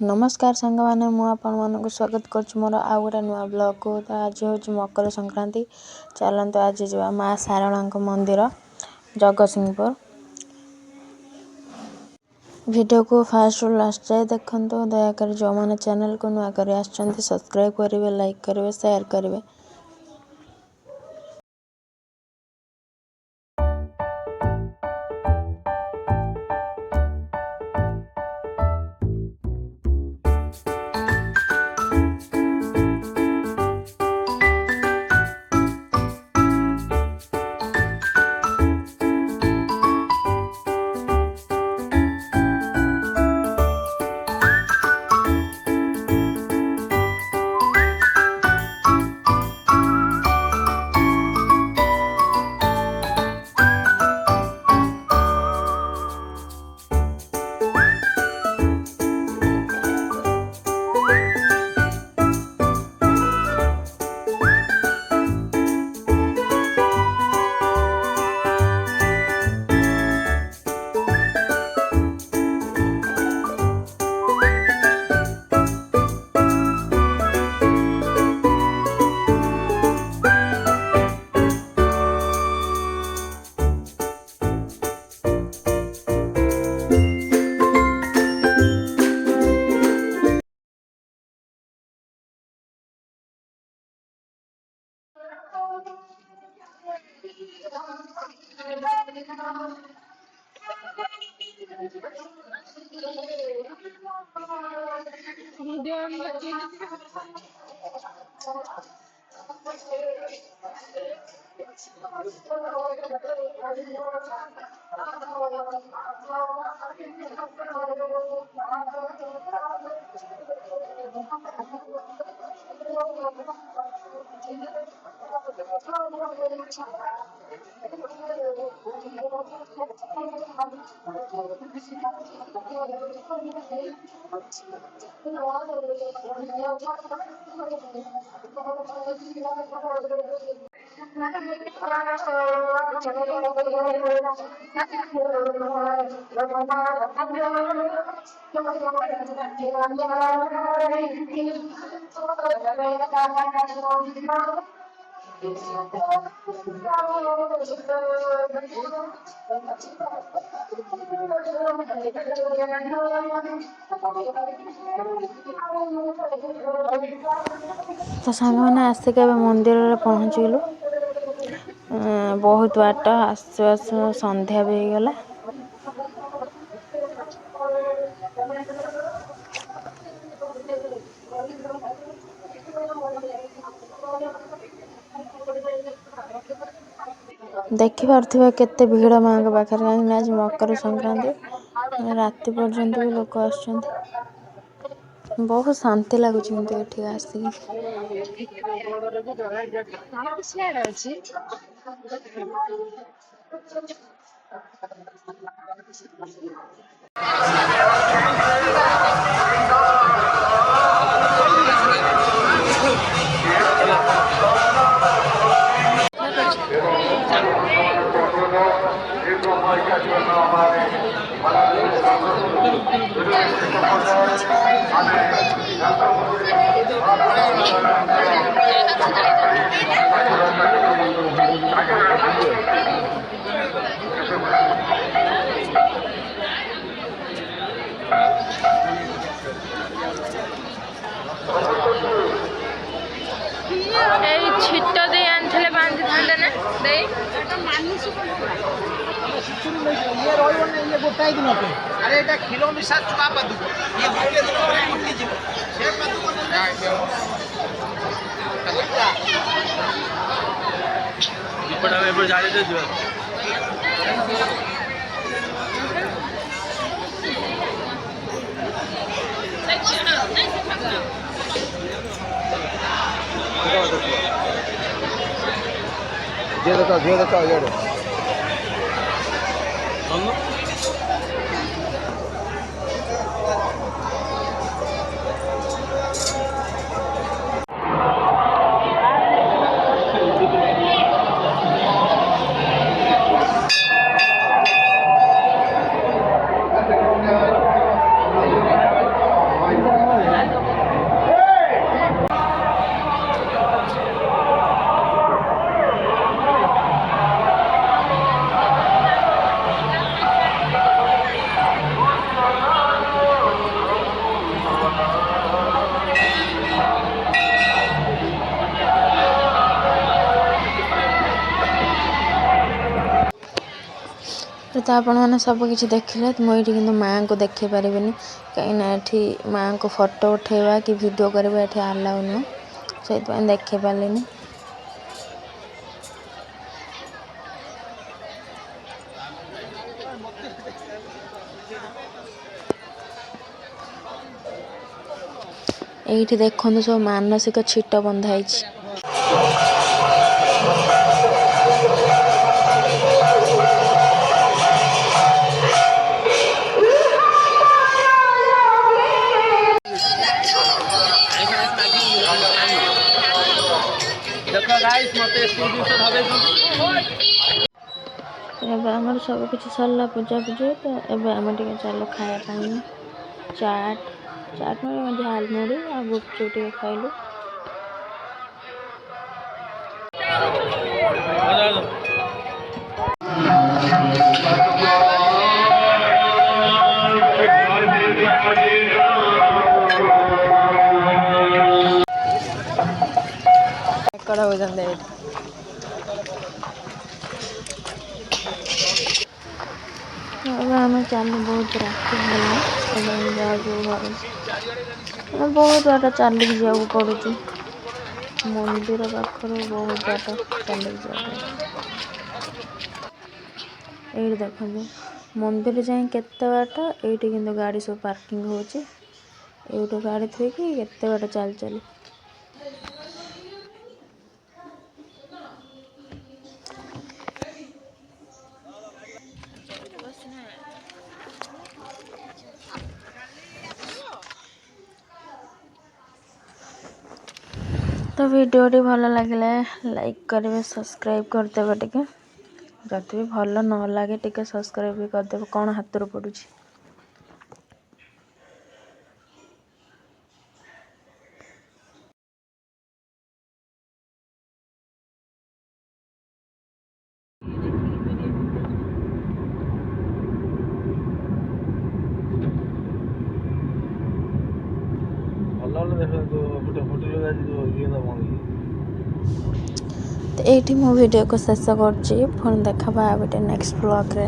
नमस्कार सांग मैंने मुझे स्वागत कर मोर आउ गोटे नुआ ब्लॉग को। तो आज हूँ मकर संक्रांति। चलते आज जा माँ सारणा मंदिर जगतसिंहपुर। वीडियो को फास्ट रु लास्ट जाए देखो। दयाकर जो मैंने चैनल को नुआ कर सब्सक्राइब करेंगे, लाइक करेंगे, शेयर करेंगे। तो सांग मैंने आसिक मंदिर में पहुँचलु। बहुत बाट आसु आसु संध्या भी हो गला। देखिपे केते भीड़ माँ के पाखे कहीं आज मकर संक्रांति राति पर्यंत भी लोक आस। बहुत शांति लगुच आसिक। छिट दे आनले बांधि थांदे ना दे ये रोइबो नै ये गोटाई दिन पे अरे एटा किलो मिसा चुका पदु ये गोटे दिन पर मुट्ठी जीव से पदु इपड़ा में पर जाले दे दियो ये देखो ये तो आपने सबकि देखिले मुझे कि माँ को देखे पारे कहीं माँ को फोटो उठेवा कि वीडियो करवा ये आलाउ नुह से देखे पारे। ये देखो सब मानसिक छिट बंधाई। आमर सब किसी सरला पूजा पूजी तो एबे आम टे चलो खाया चाट चाट में झालमुड़ी आ गुपचुप टे खाइलु। आम चलो बहुत राति बहुत बाट चलिक जाऊ पड़ू मंदिर पाखर बहुत बाट चलिक ये देखो मंदिर जाए केते बाट ये कि गाड़ी सब पार्किंग हो गाड़ी थोकी केते बाट चल चली। तो वीडियो टी भल लगे लाइक करेंगे सब्सक्राइब करदे टे जदि भी भल न लगे टे सब्सक्राइब भी करदे कौन हाथ रू पड़ू। तो ये मो वीडियो को शेष कर देखा नेक्स्ट ब्लॉग रे।